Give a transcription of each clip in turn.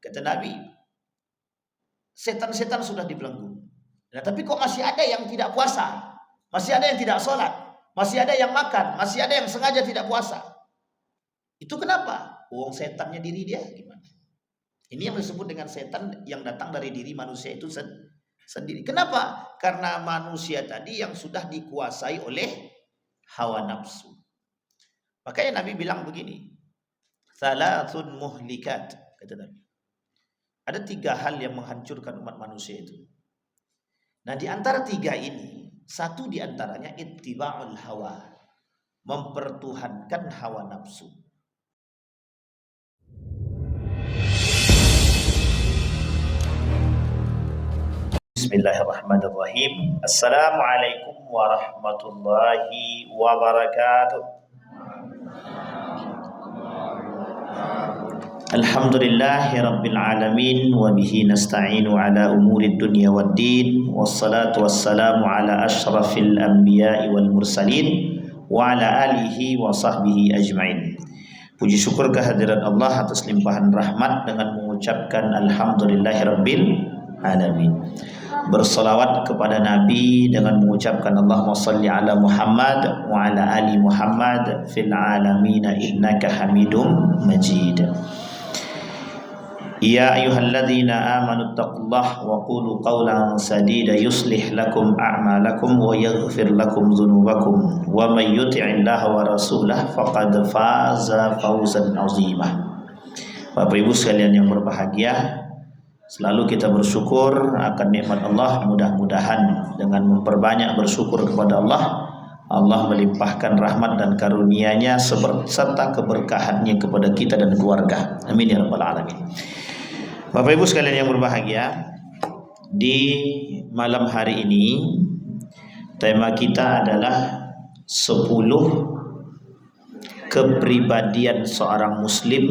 Kata Nabi, setan-setan sudah dibelenggu. Nah, tapi kok masih ada yang tidak puasa, masih ada yang tidak sholat, masih ada yang makan, masih ada yang sengaja tidak puasa. Itu kenapa? Setannya diri dia gimana? Ini yang disebut dengan setan yang datang dari diri manusia itu sendiri. Kenapa? Karena manusia tadi yang sudah dikuasai oleh hawa nafsu. Makanya Nabi bilang begini, Thalathun muhlikat, kata Nabi. Ada 3 hal yang menghancurkan umat manusia itu. Nah, di antara 3 ini, satu di antaranya ittiba'ul hawa, mempertuhankan hawa nafsu. Bismillahirrahmanirrahim. Assalamualaikum warahmatullahi wabarakatuh. Alhamdulillahi rabbil alamin wa bihi nasta'inu ala umurid dunya waddin, wassalatu wassalamu ala ashrafil anbiya'i wal mursalin wa ala alihi wa sahbihi ajma'in. Puji syukur kehadirat Allah atas limpahan rahmat dengan mengucapkan alhamdulillahi rabbil alamin. Bersalawat kepada Nabi dengan mengucapkan Allahumma salli ala Muhammad wa ala ali Muhammad fil alamin innaka hamidum majid. Ya ayyuhalladzina amanu taqullaha wa qulu qawlan sadida yuslih lakum a'malakum wa yaghfir lakum dzunubakum wa may yuti'illaha wa rasulahu faqad faza fawzan 'azima. Bapak Ibu sekalian yang berbahagia, selalu kita bersyukur akan nikmat Allah. Mudah-mudahan dengan memperbanyak bersyukur kepada Allah, Allah melimpahkan rahmat dan karunia-Nya serta keberkahannya kepada kita dan keluarga. Amin ya rabbal alamin. Bapak Ibu sekalian yang berbahagia, di malam hari ini tema kita adalah 10 kepribadian seorang muslim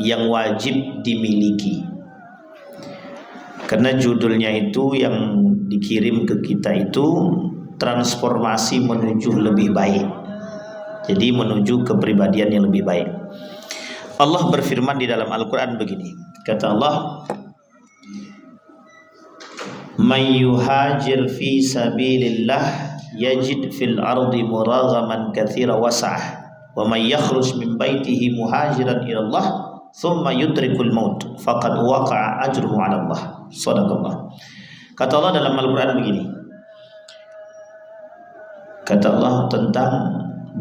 yang wajib dimiliki. Karena judulnya itu yang dikirim ke kita itu transformasi menuju lebih baik. Jadi menuju kepribadian yang lebih baik. Allah berfirman di dalam Al-Quran begini. Kata Allah, "May yuhajir fi sabilillah yajid fil ardi muraghaman katsira was'ah wa may yakhruj min baitihi muhajiran ila Allah thumma yudrikul maut faqad waqa'a ajruhu 'ala Allah." Shadaqallah. Kata Allah dalam Al-Quran begini. Kata Allah tentang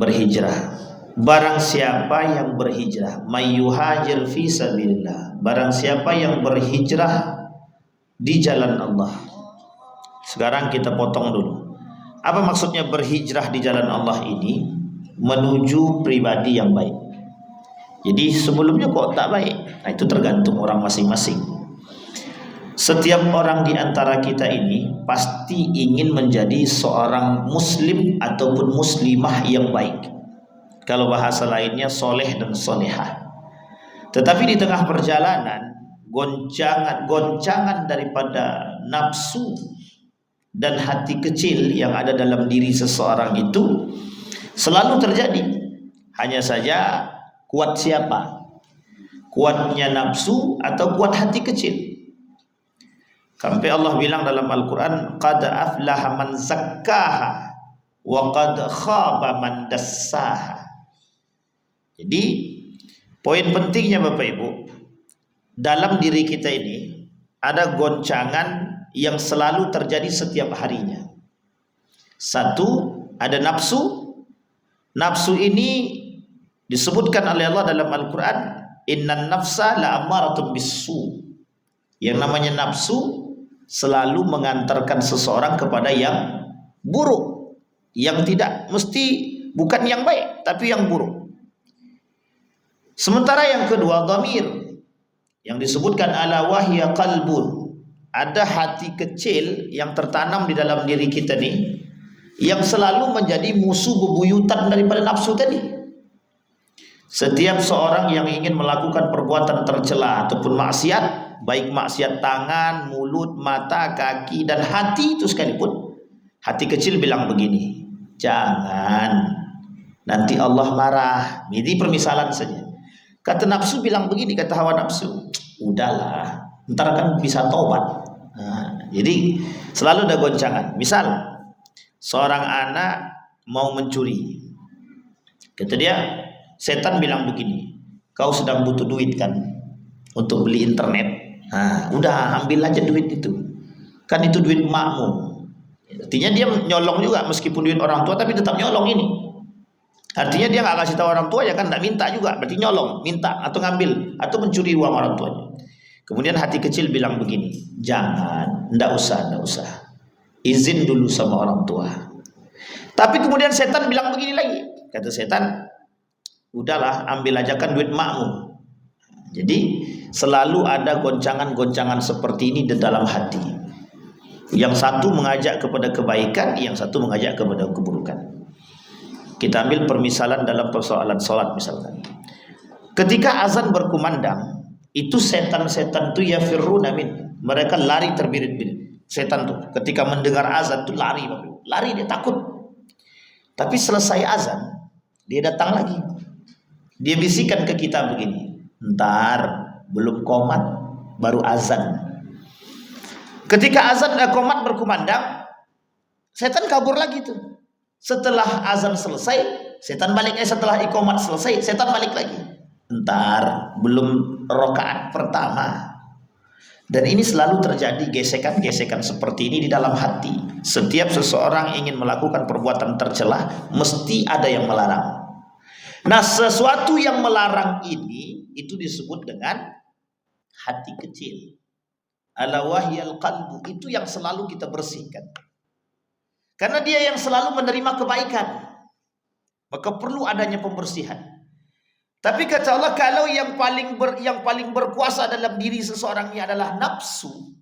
berhijrah. Barang siapa yang berhijrah, may yuhajir fi sabilillah, barang siapa yang berhijrah di jalan Allah. Sekarang kita potong dulu. Apa maksudnya berhijrah di jalan Allah ini? Menuju pribadi yang baik. Jadi sebelumnya kok tak baik? Nah, itu tergantung orang masing-masing. Setiap orang di antara kita ini pasti ingin menjadi seorang muslim ataupun muslimah yang baik. Kalau bahasa lainnya soleh dan solehah. Tetapi di tengah perjalanan goncangan daripada nafsu dan hati kecil yang ada dalam diri seseorang itu selalu terjadi. Hanya saja kuat siapa? Kuatnya nafsu atau kuat hati kecil? Sampai Allah bilang dalam Al-Quran, qad aflaha man zakkaha wa qad khaba man dassaha. Jadi poin pentingnya Bapak Ibu, dalam diri kita ini ada goncangan yang selalu terjadi setiap harinya. Satu, ada nafsu. Nafsu ini disebutkan oleh Allah dalam Al-Quran, innan nafsa la'ammaratun bisu. Yang namanya nafsu selalu mengantarkan seseorang kepada yang buruk, yang tidak mesti, bukan yang baik tapi yang buruk. Sementara yang kedua, dhamir, yang disebutkan ala wahya qalbun, ada hati kecil yang tertanam di dalam diri kita nih, yang selalu menjadi musuh bebuyutan daripada nafsu tadi. Setiap seorang yang ingin melakukan perbuatan tercela ataupun maksiat, baik maksiat tangan, mulut, mata, kaki, dan hati itu sekalipun, hati kecil bilang begini, jangan, nanti Allah marah. Ini permisalan saja. Kata nafsu bilang begini, kata hawa nafsu, udahlah, ntar kan bisa tobat. Nah, jadi selalu ada goncangan. Misal seorang anak mau mencuri, kata dia, setan bilang begini, kau sedang butuh duit kan untuk beli internet. Nah, udah ambil aja duit itu, kan itu duit emakmu. Artinya dia nyolong juga, meskipun duit orang tua tapi tetap nyolong ini. Artinya dia nggak kasih tahu orang tua, ya kan nggak minta juga, berarti nyolong, minta atau ngambil atau mencuri uang orang tuanya. Kemudian hati kecil bilang begini, jangan, ndak usah, izin dulu sama orang tua. Tapi kemudian setan bilang begini lagi, kata setan, udahlah ambil aja kan duit makmu. Jadi selalu ada goncangan-goncangan seperti ini di dalam hati. Yang satu mengajak kepada kebaikan, yang satu mengajak kepada keburukan. Kita ambil permisalan dalam persoalan sholat misalkan. Ketika azan berkumandang, itu setan-setan itu yafirruna min, mereka lari terbirit-birit. Setan tuh ketika mendengar azan tuh lari, dia takut. Tapi selesai azan, dia datang lagi. Dia bisikan ke kita begini, ntar belum qomat baru azan. Ketika azan qomat berkumandang, setan kabur lagi tuh. Setelah azan selesai, setan balik. Setelah iqomat selesai, setan balik lagi. Ntar belum rakaat pertama. Dan ini selalu terjadi gesekan-gesekan seperti ini di dalam hati. Setiap seseorang ingin melakukan perbuatan tercela, mesti ada yang melarang. Nah, sesuatu yang melarang ini itu disebut dengan hati kecil. Ala wahyal qalbu, itu yang selalu kita bersihkan. Karena dia yang selalu menerima kebaikan, maka perlu adanya pembersihan. Tapi kata Allah, kalau yang paling berkuasa dalam diri seseorang ini adalah nafsu,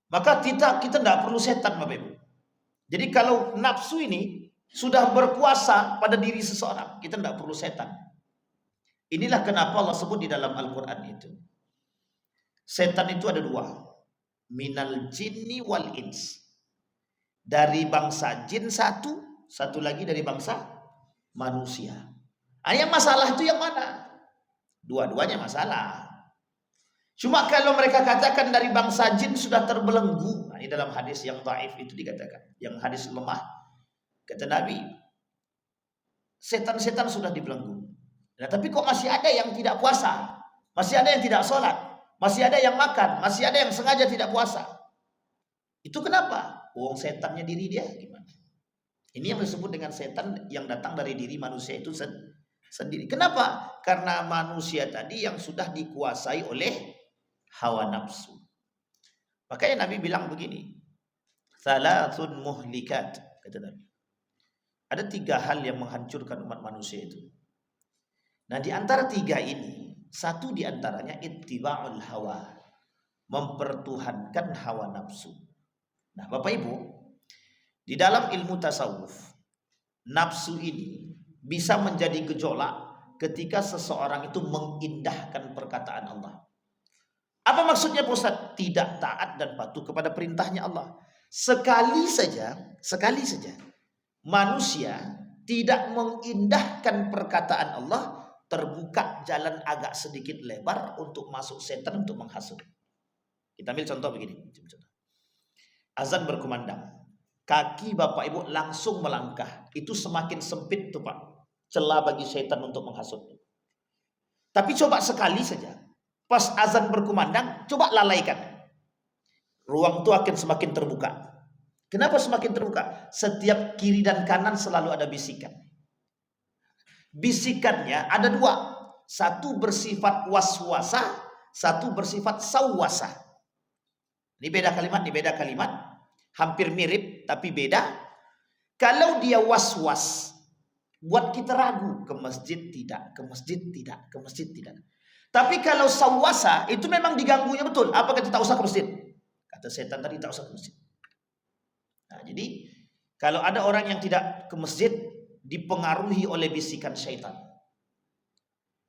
maka kita tidak perlu setan, Bapak Ibu. Jadi kalau nafsu ini sudah berkuasa pada diri seseorang, kita tidak perlu setan. Inilah kenapa Allah sebut di dalam Al-Quran itu, setan itu ada dua, minal jinni wal ins. Dari bangsa jin satu lagi dari bangsa manusia. Yang masalah itu yang mana? Dua-duanya masalah. Cuma kalau mereka katakan dari bangsa jin sudah terbelenggu, ini dalam hadis yang dhaif itu dikatakan, yang hadis lemah, kata Nabi, setan-setan sudah dibelenggu. Nah, tapi kok masih ada yang tidak puasa, masih ada yang tidak sholat, masih ada yang makan, masih ada yang sengaja tidak puasa. Itu kenapa? Uang setannya diri dia gimana? Ini yang disebut dengan setan yang datang dari diri manusia itu sendiri. Kenapa? Karena manusia tadi yang sudah dikuasai oleh hawa nafsu. Makanya Nabi bilang begini, salatun muhlikat, kata Nabi. Ada 3 hal yang menghancurkan umat manusia itu. Nah, di antara 3 ini, satu di antaranya ittiba'ul hawa, mempertuhankan hawa nafsu. Nah, Bapak Ibu, di dalam ilmu tasawuf, nafsu ini bisa menjadi gejolak ketika seseorang itu mengindahkan perkataan Allah. Apa maksudnya, Pak Ustaz? Tidak taat dan patuh kepada perintahnya Allah. Sekali saja manusia tidak mengindahkan perkataan Allah, terbuka jalan agak sedikit lebar untuk masuk setan untuk menghasut. Kita ambil contoh begini. Azan berkumandang, kaki Bapak Ibu langsung melangkah, itu semakin sempit tuh Pak, celah bagi setan untuk menghasut. Tapi coba sekali saja, pas azan berkumandang, coba lalaikan, ruang itu akan semakin terbuka. Kenapa semakin terbuka? Setiap kiri dan kanan selalu ada bisikan. Bisikannya ada 2, satu bersifat waswasah, satu bersifat sawwasah. Ini beda kalimat, hampir mirip tapi beda. Kalau dia was-was, buat kita ragu, ke masjid tidak, ke masjid tidak, ke masjid tidak. Tapi kalau sawwasa, itu memang diganggunya betul. Apa kata tak usah ke masjid? Kata setan tadi tak usah ke masjid. Nah, jadi kalau ada orang yang tidak ke masjid, dipengaruhi oleh bisikan syaitan.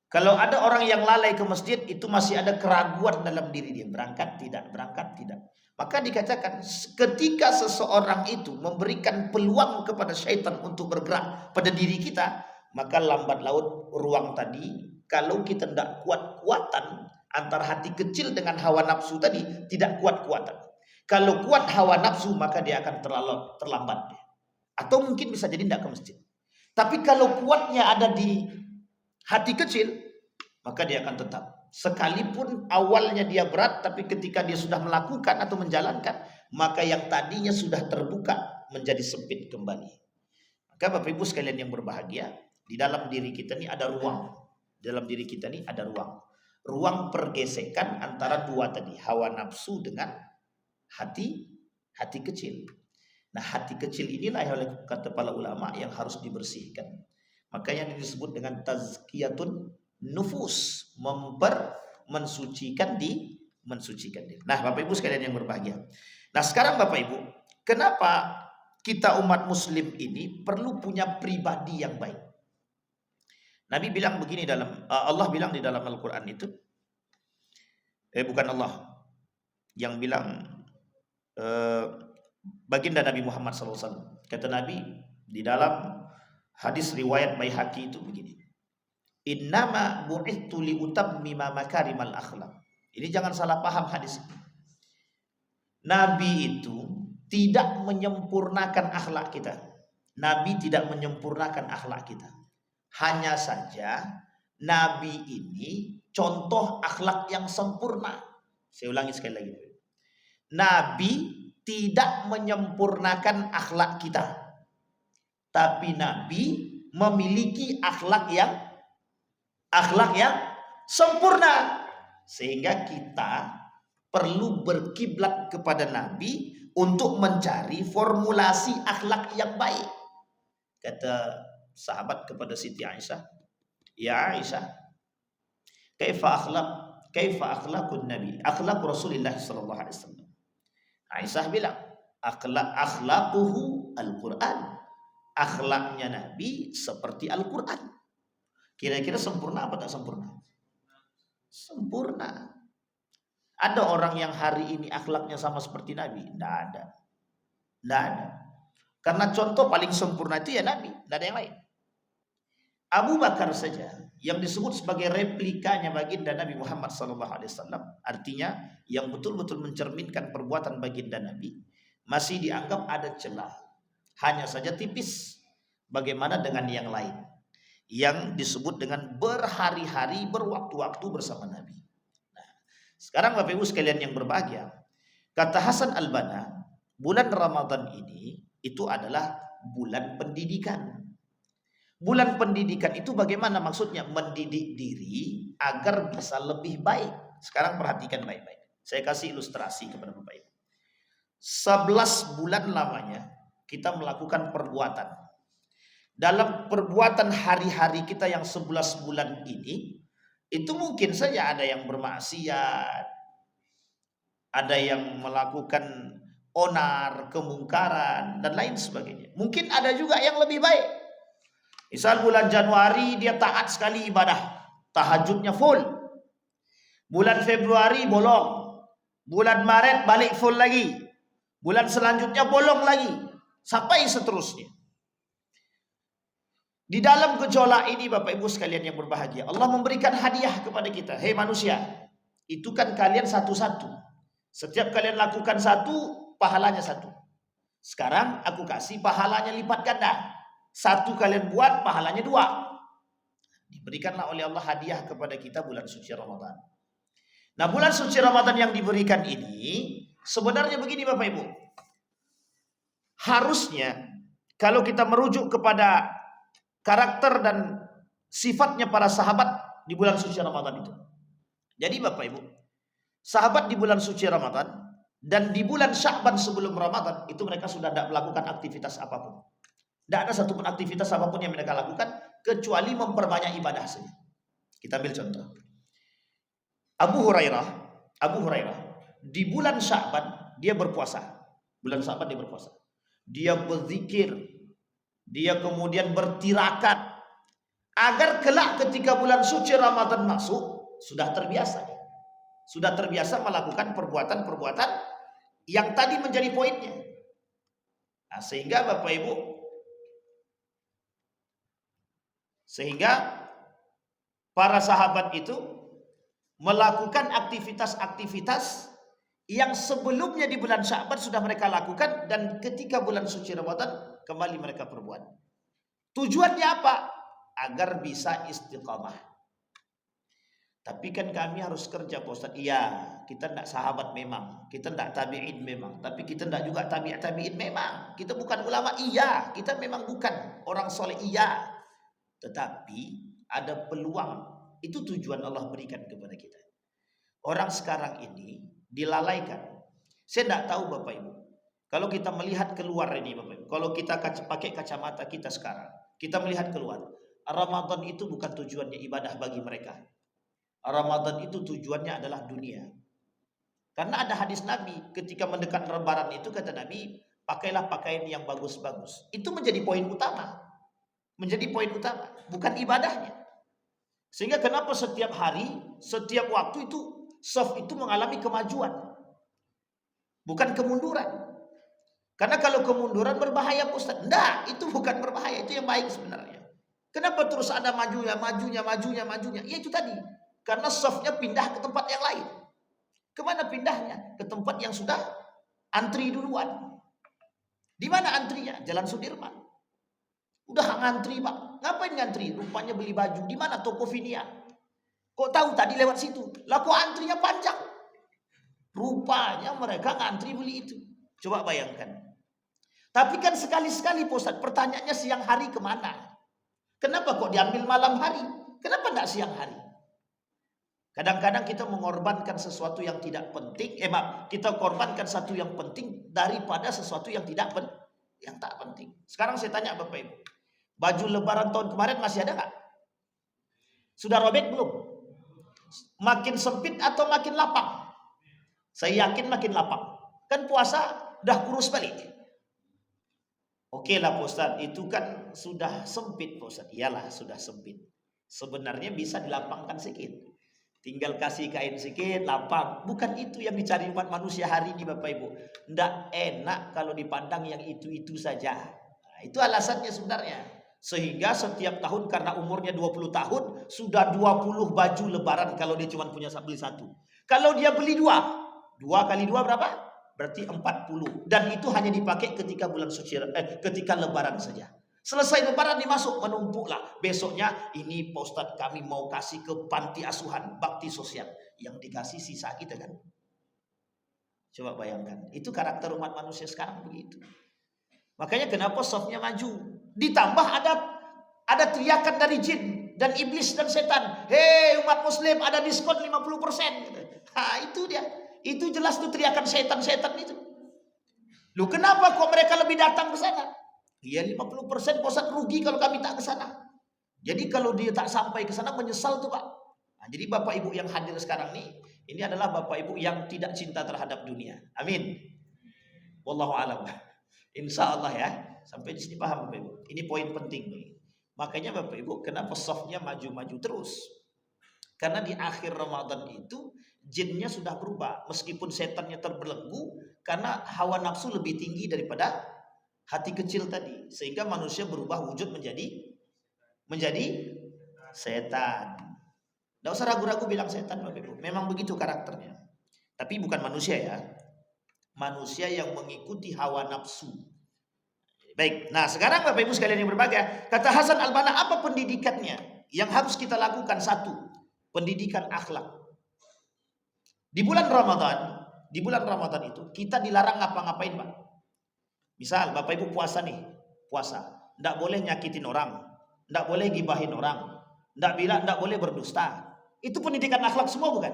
Kalau ada orang yang lalai ke masjid, itu masih ada keraguan dalam diri dia, berangkat tidak. Maka dikatakan ketika seseorang itu memberikan peluang kepada syaitan untuk bergerak pada diri kita, maka lambat laun ruang tadi, kalau kita tidak kuat-kuatan, antara hati kecil dengan hawa nafsu tadi tidak kuat-kuatan. Kalau kuat hawa nafsu maka dia akan terlambat. Atau mungkin bisa jadi tidak ke masjid. Tapi kalau kuatnya ada di hati kecil, maka dia akan tetap. Sekalipun awalnya dia berat, tapi ketika dia sudah melakukan atau menjalankan, maka yang tadinya sudah terbuka menjadi sempit kembali. Maka Bapak Ibu sekalian yang berbahagia, di dalam diri kita ini ada ruang. Dalam diri kita ini ada ruang. Ruang pergesekan antara dua tadi, hawa nafsu dengan hati kecil. Nah, hati kecil inilah yang kata para ulama yang harus dibersihkan. Makanya disebut dengan tazkiyatun nufus, mensucikan diri. Nah, Bapak Ibu sekalian yang berbahagia. Nah, sekarang Bapak Ibu, kenapa kita umat muslim ini perlu punya pribadi yang baik? Nabi bilang begini Allah bilang di dalam Al-Qur'an itu, bukan Allah yang bilang, baginda Nabi Muhammad SAW. Kata Nabi di dalam hadis riwayat Baihaqi itu begini. Innama bu'ithu liutammima makarimal akhlaq. Ini jangan salah paham hadis ini. Nabi itu tidak menyempurnakan akhlak kita. Nabi tidak menyempurnakan akhlak kita. Hanya saja Nabi ini contoh akhlak yang sempurna. Saya ulangi sekali lagi. Nabi tidak menyempurnakan akhlak kita. Tapi Nabi memiliki akhlak yang sempurna. Sehingga kita perlu berkiblat kepada Nabi untuk mencari formulasi akhlak yang baik. Kata sahabat kepada Siti Aisyah, "Ya Aisyah, kaifa akhlaqun Nabi? Akhlaq Rasulullah sallallahu alaihi wasallam." Aisyah bilang, "Akhlaquhu Al-Qur'an." Akhlaknya Nabi seperti Al-Qur'an. Kira-kira sempurna apa tak sempurna? Sempurna. Ada orang yang hari ini akhlaknya sama seperti Nabi? Tidak ada. Karena contoh paling sempurna itu ya Nabi, tidak ada yang lain. Abu Bakar saja yang disebut sebagai replikanya baginda Nabi Muhammad SAW, artinya yang betul-betul mencerminkan perbuatan baginda Nabi, masih dianggap ada celah. Hanya saja tipis. Bagaimana dengan yang lain yang disebut dengan berhari-hari, berwaktu-waktu bersama Nabi. Nah, sekarang Bapak Ibu sekalian yang berbahagia, kata Hasan Al-Banna, bulan Ramadan ini itu adalah bulan pendidikan. Bulan pendidikan itu bagaimana maksudnya? Mendidik diri agar bisa lebih baik. Sekarang perhatikan baik-baik. Saya kasih ilustrasi kepada Bapak Ibu. 11 bulan lamanya kita melakukan perbuatan. Dalam perbuatan hari-hari kita yang 11 bulan ini, itu mungkin saja ada yang bermaksiat, ada yang melakukan onar, kemungkaran, dan lain sebagainya. Mungkin ada juga yang lebih baik. Misal bulan Januari dia taat sekali ibadah, tahajudnya full. Bulan Februari bolong. Bulan Maret balik full lagi. Bulan selanjutnya bolong lagi. Sampai seterusnya. Di dalam gejolak ini Bapak Ibu sekalian yang berbahagia, Allah memberikan hadiah kepada kita. Hei manusia, itu kan kalian satu-satu. Setiap kalian lakukan satu, pahalanya satu. Sekarang aku kasih pahalanya lipat ganda. Satu kalian buat, pahalanya 2. Diberikanlah oleh Allah hadiah kepada kita bulan suci Ramadan. Nah, bulan suci Ramadan yang diberikan ini sebenarnya begini Bapak Ibu. Harusnya kalau kita merujuk kepada karakter dan sifatnya para sahabat di bulan suci Ramadan itu. Jadi Bapak Ibu, sahabat di bulan suci Ramadan dan di bulan Sya'ban sebelum Ramadan itu mereka sudah tidak melakukan aktivitas apapun. Tidak ada satupun aktivitas apapun yang mereka lakukan kecuali memperbanyak ibadah saja. Kita ambil contoh. Abu Hurairah di bulan Sya'ban dia berpuasa. Bulan Sya'ban dia berpuasa. Dia berzikir, dia kemudian bertirakat agar kelak ketika bulan suci Ramadan masuk sudah terbiasa. Sudah terbiasa melakukan perbuatan-perbuatan yang tadi menjadi poinnya. Nah, sehingga Bapak Ibu, para sahabat itu melakukan aktivitas-aktivitas yang sebelumnya di bulan Sya'ban sudah mereka lakukan dan ketika bulan suci Ramadan kembali mereka perbuat. Tujuannya apa? Agar bisa istiqamah. Tapi kan kami harus kerja Pak Ustaz. Iya, kita tidak sahabat memang, kita tidak tabi'in memang, tapi kita tidak juga tabi'in memang. Kita bukan ulama, iya, kita memang bukan orang soleh, iya. Tetapi ada peluang. Itu tujuan Allah berikan kepada kita. Orang sekarang ini dilalaikan. Saya tidak tahu Bapak Ibu. Kalau kita melihat keluar ini Bapak Ibu, kalau kita pakai kacamata kita sekarang, kita melihat keluar. Ramadan itu bukan tujuannya ibadah bagi mereka. Ramadan itu tujuannya adalah dunia. Karena ada hadis Nabi ketika mendekat Lebaran itu kata Nabi, pakailah pakaian yang bagus-bagus. Itu menjadi poin utama. Menjadi poin utama, bukan ibadahnya. Sehingga kenapa setiap hari, setiap waktu itu saf itu mengalami kemajuan. Bukan kemunduran. Karena kalau kemunduran berbahaya Ustaz. Enggak, itu bukan berbahaya, itu yang baik sebenarnya. Kenapa terus ada majunya? Ya itu tadi. Karena safnya pindah ke tempat yang lain. Kemana pindahnya? Ke tempat yang sudah antri duluan. Di mana antrinya? Jalan Sudirman. Udah ngantri Pak. Ngapain ngantri? Rupanya beli baju. Di mana Tokopedia? Kok tahu tadi lewat situ? Lah kok antrinya panjang? Rupanya mereka ngantri beli itu. Coba bayangkan. Tapi kan sekali-sekali Pak Ustaz, pertanyaannya siang hari kemana? Kenapa kok diambil malam hari? Kenapa enggak siang hari? Kadang-kadang kita mengorbankan sesuatu yang tidak penting, kita korbankan satu yang penting daripada sesuatu yang tak penting. Sekarang saya tanya Bapak Ibu, baju lebaran tahun kemarin masih ada nggak? Sudah robek belum? Makin sempit atau makin lapang? Saya yakin makin lapang. Kan puasa udah kurus balik. Oke lah Pak Ustaz, itu kan sudah sempit Pak Ustaz. Iyalah sudah sempit. Sebenarnya bisa dilapangkan sedikit. Tinggal kasih kain sedikit, lapang. Bukan itu yang dicari umat manusia hari ini Bapak Ibu. Tidak enak kalau dipandang yang itu-itu saja. Nah, itu alasannya sebenarnya. Sehingga setiap tahun karena umurnya 20 tahun, sudah 20 baju lebaran kalau dia cuma punya beli satu. Kalau dia beli dua kali dua berapa? Berarti 40. Dan itu hanya dipakai ketika bulan suci, ketika lebaran saja. Selesai lebaran dimasuk, menumpuklah. Besoknya ini Pak Ustadz kami mau kasih ke panti asuhan, bakti sosial. Yang dikasih sisa kita kan. Coba bayangkan. Itu karakter umat manusia sekarang begitu. Makanya kenapa softnya maju. Ditambah ada teriakan dari jin dan iblis dan setan. Hei umat muslim ada diskon 50%. Nah itu dia. Itu jelas tuh teriakan setan-setan itu. Loh kenapa kok mereka lebih datang ke sana? Iya 50% Ustaz rugi kalau kami tak ke sana. Jadi kalau dia tak sampai ke sana menyesal tuh Pak. Nah, jadi Bapak Ibu yang hadir sekarang ini adalah Bapak Ibu yang tidak cinta terhadap dunia. Amin. Wallahu a'lam. Insya Allah ya. Sampai di sini paham Bapak Ibu. Ini poin penting nih. Makanya Bapak Ibu kenapa softnya maju-maju terus? Karena di akhir Ramadan itu jinnya sudah berubah. Meskipun setannya terbelenggu karena hawa nafsu lebih tinggi daripada hati kecil tadi, sehingga manusia berubah wujud menjadi setan. Tidak usah ragu-ragu bilang setan Bapak Ibu. Memang begitu karakternya. Tapi bukan manusia ya. Manusia yang mengikuti hawa nafsu. Baik. Nah sekarang Bapak Ibu sekalian yang berbahagia, kata Hasan Al-Banna, apa pendidikannya yang harus kita lakukan? Satu, pendidikan akhlak. Di bulan Ramadan itu kita dilarang ngapa-ngapain Pak. Misal Bapak Ibu puasa nih, puasa. Tidak boleh nyakitin orang, tidak boleh gibahin orang, tidak boleh berdusta. Itu pendidikan akhlak semua bukan?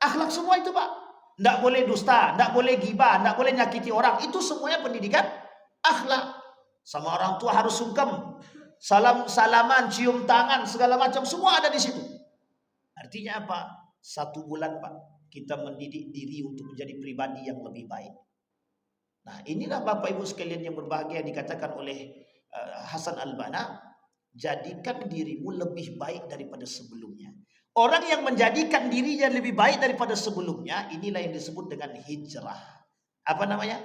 Akhlak semua itu Pak. Tidak boleh dusta, tidak boleh gibah, tidak boleh nyakiti orang. Itu semuanya pendidikan akhlak. Sama orang tua harus sungkem, salaman, cium tangan, segala macam semua ada di situ. Artinya apa? 1 bulan Pak, kita mendidik diri untuk menjadi pribadi yang lebih baik. Nah inilah Bapak Ibu sekalian yang berbahagia dikatakan oleh Hasan Al-Banna, jadikan dirimu lebih baik daripada sebelumnya. Orang yang menjadikan dirinya lebih baik daripada sebelumnya, inilah yang disebut dengan hijrah. Apa namanya?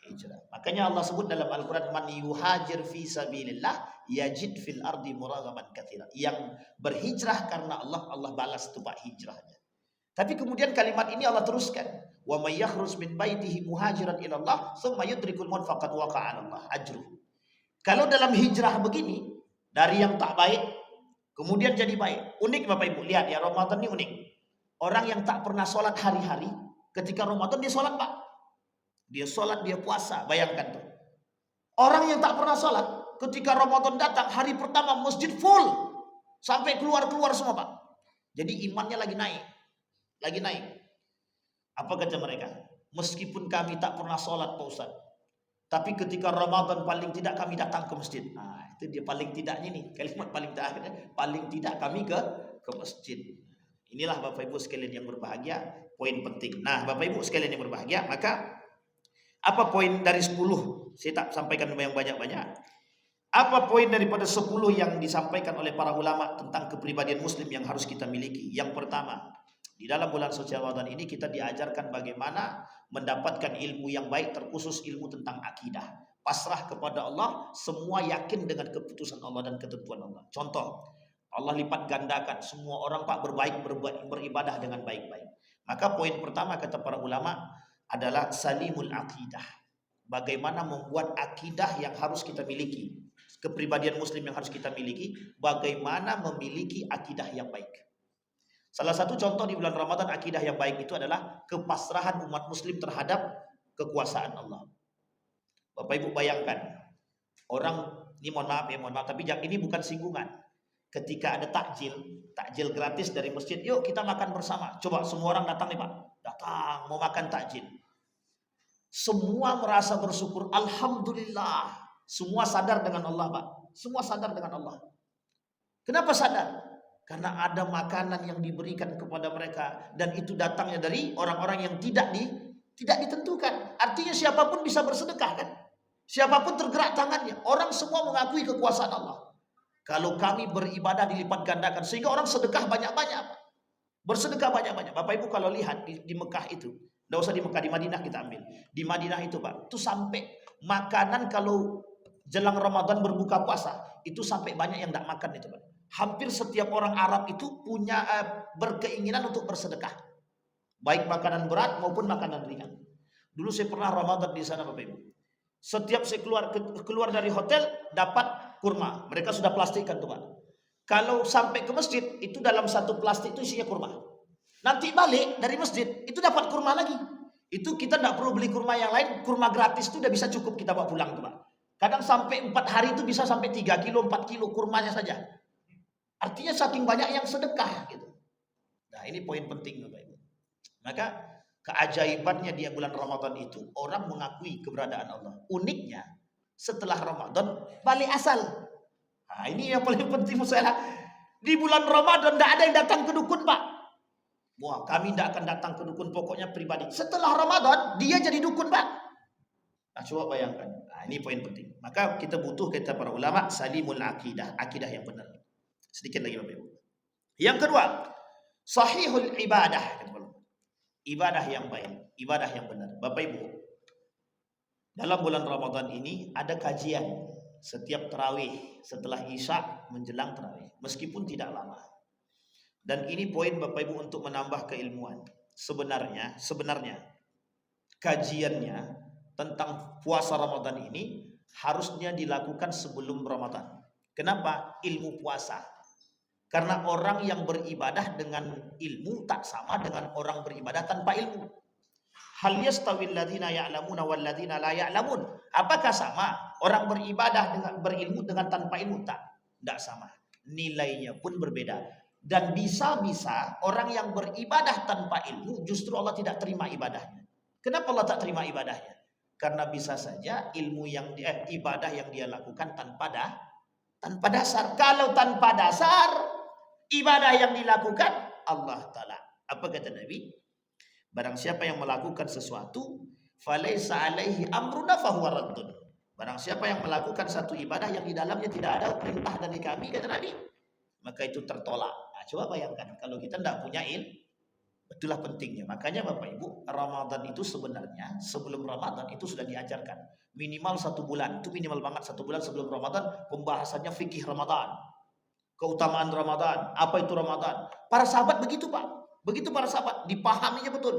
Hijrah. Makanya Allah sebut dalam Al-Quran, man yuhajir fi sabilillah yajid fil ardi muragaman katsira. Yang berhijrah karena Allah, Allah balas itu Pak hijrahnya. Tapi kemudian kalimat ini Allah teruskan, wa may yakhruj min baitihi muhajiran ila Allah tsumma yudrikul maut faqad waqa'a 'ala Allah ajruh. Kalau dalam hijrah begini, dari yang tak baik kemudian jadi baik. Unik Bapak Ibu, lihat ya, Ramadan ini unik. Orang yang tak pernah sholat hari-hari, ketika Ramadan dia sholat Pak. Dia sholat, dia puasa, bayangkan tuh. Orang yang tak pernah sholat, ketika Ramadan datang, hari pertama masjid full. Sampai keluar-keluar semua Pak. Jadi imannya lagi naik. Lagi naik. Apa kata mereka? Meskipun kami tak pernah sholat Pak Ustaz, tapi ketika Ramadan paling tidak kami datang ke masjid. Nah, itu dia paling tidaknya nih. Kalimat paling terakhir, paling tidak kami ke masjid. Inilah Bapak Ibu sekalian yang berbahagia, poin penting. Nah, Bapak Ibu sekalian yang berbahagia, maka apa poin dari 10? Saya tak sampaikan yang banyak-banyak. Apa poin daripada 10 yang disampaikan oleh para ulama tentang kepribadian muslim yang harus kita miliki? Yang pertama, di dalam bulan suci Ramadan ini kita diajarkan bagaimana mendapatkan ilmu yang baik, terkhusus ilmu tentang akidah. Pasrah kepada Allah, semua yakin dengan keputusan Allah dan ketentuan Allah. Contoh, Allah lipat gandakan semua orang Pak beribadah dengan baik-baik. Maka poin pertama kata para ulama adalah salimul akidah. Bagaimana membuat akidah yang harus kita miliki. Kepribadian muslim yang harus kita miliki, bagaimana memiliki akidah yang baik. Salah satu contoh di bulan Ramadan akidah yang baik itu adalah kepasrahan umat muslim terhadap kekuasaan Allah. Bapak Ibu bayangkan, orang ini mohon maaf, tapi ini bukan singgungan. Ketika ada takjil gratis dari masjid, yuk kita makan bersama. Coba semua orang datang nih Pak, datang mau makan takjil. Semua merasa bersyukur, alhamdulillah. Semua sadar dengan Allah Pak, semua sadar dengan Allah. Kenapa sadar? Karena ada makanan yang diberikan kepada mereka dan itu datangnya dari orang-orang yang tidak ditentukan. Artinya siapapun bisa bersedekah kan? Siapapun tergerak tangannya. Orang semua mengakui kekuasaan Allah. Kalau kami beribadah dilipat gandakan sehingga orang sedekah banyak-banyak. Bersedekah banyak-banyak. Bapak Ibu kalau lihat di Mekah itu, enggak usah di Mekah, di Madinah kita ambil. Di Madinah itu Pak, itu sampai makanan kalau jelang Ramadan berbuka puasa, itu sampai banyak yang tidak makan itu Pak. Hampir setiap orang Arab itu punya berkeinginan untuk bersedekah. Baik makanan berat maupun makanan ringan. Dulu saya pernah Ramadan di sana Bapak Ibu. Setiap saya keluar dari hotel dapat kurma. Mereka sudah plastikan tuh Pak. Kalau sampai ke masjid itu dalam satu plastik itu isinya kurma. Nanti balik dari masjid itu dapat kurma lagi. Itu kita tidak perlu beli kurma yang lain. Kurma gratis itu udah bisa cukup kita bawa pulang tuh Pak. Kadang sampai 4 hari itu bisa sampai 3 kilo, 4 kilo kurmanya saja. Artinya saking banyak yang sedekah gitu. Nah ini poin penting Bapak Ibu. Maka keajaibannya di bulan Ramadan itu orang mengakui keberadaan Allah. Uniknya setelah Ramadan balik asal. Nah ini yang paling penting masalah. Di bulan Ramadan tidak ada yang datang ke dukun Pak. Wah kami tidak akan datang ke dukun, pokoknya pribadi. Setelah Ramadan dia jadi dukun Pak. Nah coba bayangkan. Nah ini poin penting. Maka kita butuh kata para ulama salimul akidah. Akidah yang benar. Sedikit lagi Bapak Ibu. Yang kedua, sahihul ibadah. Ibadah yang baik, ibadah yang benar. Bapak Ibu, dalam bulan Ramadan ini ada kajian setiap tarawih setelah Isya menjelang tarawih, meskipun tidak lama. Dan ini poin Bapak Ibu untuk menambah keilmuan. Sebenarnya kajiannya tentang puasa Ramadan ini harusnya dilakukan sebelum Ramadan. Kenapa? Ilmu puasa. Karena orang yang beribadah dengan ilmu tak sama dengan orang beribadah tanpa ilmu. Hal yastawil ladzina ya'lamuna wal ladzina la ya'lamun. Apakah sama orang beribadah dengan berilmu dengan tanpa ilmu? Tidak sama. Nilainya pun berbeda. Dan bisa-bisa orang yang beribadah tanpa ilmu justru Allah tidak terima ibadahnya. Kenapa Allah tak terima ibadahnya? Karena bisa saja ibadah yang dia lakukan tanpa dasar. Kalau tanpa dasar ibadah yang dilakukan Allah Ta'ala. Apa kata Nabi? Barang siapa yang melakukan sesuatu falaysa alaihi amruna fahuwa raddun. Barang siapa yang melakukan satu ibadah yang di dalamnya tidak ada perintah dari kami, kata Nabi, maka itu tertolak. Nah, coba bayangkan kalau kita tidak punya ilmu. Itulah pentingnya. Makanya Bapak Ibu, Ramadan itu sebenarnya sebelum Ramadan itu sudah diajarkan. Minimal 1 bulan. Itu minimal banget 1 bulan sebelum Ramadan. Pembahasannya fikih Ramadan. Keutamaan Ramadan. Apa itu Ramadan? Para sahabat begitu Pak. Begitu para sahabat, dipahaminya betul.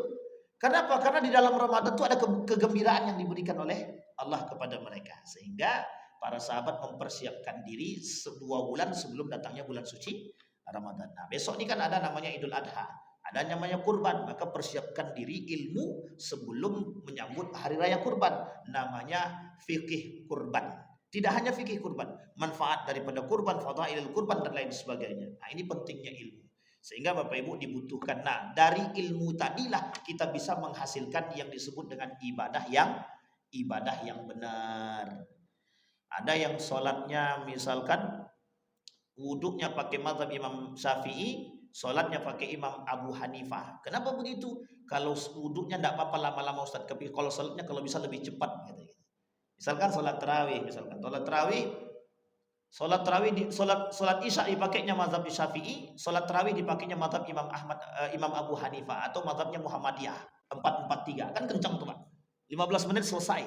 Kenapa? Karena di dalam Ramadan itu ada kegembiraan yang diberikan oleh Allah kepada mereka. Sehingga para sahabat mempersiapkan diri 2 bulan sebelum datangnya bulan suci Ramadan. Nah, besok ini kan ada namanya Idul Adha, ada namanya kurban, maka persiapkan diri ilmu sebelum menyambut hari raya kurban, namanya fikih kurban. Tidak hanya fikih kurban, manfaat daripada kurban, fadailul kurban dan lain sebagainya. Nah, ini pentingnya ilmu. Sehingga Bapak Ibu dibutuhkan. Nah, dari ilmu tadilah kita bisa menghasilkan yang disebut dengan ibadah yang benar. Ada yang sholatnya misalkan wuduknya pakai mazhab Imam Syafi'i, sholatnya pakai Imam Abu Hanifah. Kenapa begitu? Kalau wuduknya tidak apa-apa lama-lama Ustaz, tapi kalau sholatnya kalau bisa lebih cepat gitu. Misalkan sholat tarawih, sholat isya dipakainya mazhab Syafi'i, sholat tarawih dipakainya mazhab Imam Abu Hanifah atau mazhabnya Muhammadiyah 443. Kan kencang tuh Pak. 15 menit selesai.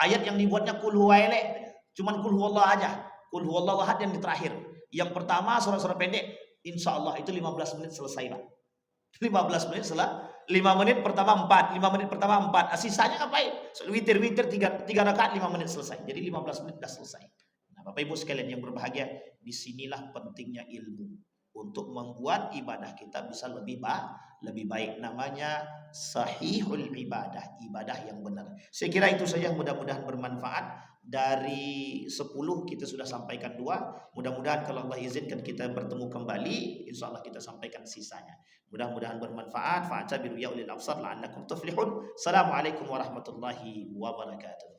Ayat yang dibuatnya kul huwailek, cuman kul huwallah aja. Kul huwallahu ahad yang di terakhir. Yang pertama surat-surat pendek, insya Allah itu 15 menit selesai Pak. 15 menit setelah 5 menit pertama 4, 5 menit pertama 4. Sisanya ngapain? Witir 3 rakaat 5 menit selesai. Jadi 15 menit sudah selesai. Nah, Bapak Ibu sekalian yang berbahagia, disinilah pentingnya ilmu untuk membuat ibadah kita bisa lebih baik. Namanya sahihul ibadah, ibadah yang benar. Saya kira itu saja, mudah-mudahan bermanfaat. Dari 10 kita sudah sampaikan 2. Mudah-mudahan kalau Allah izinkan kita bertemu kembali, insya Allah kita sampaikan sisanya. Mudah-mudahan bermanfaat. Fa'tabiru ya ulil absar la'annakum tuflihun. Assalamualaikum warahmatullahi wabarakatuh.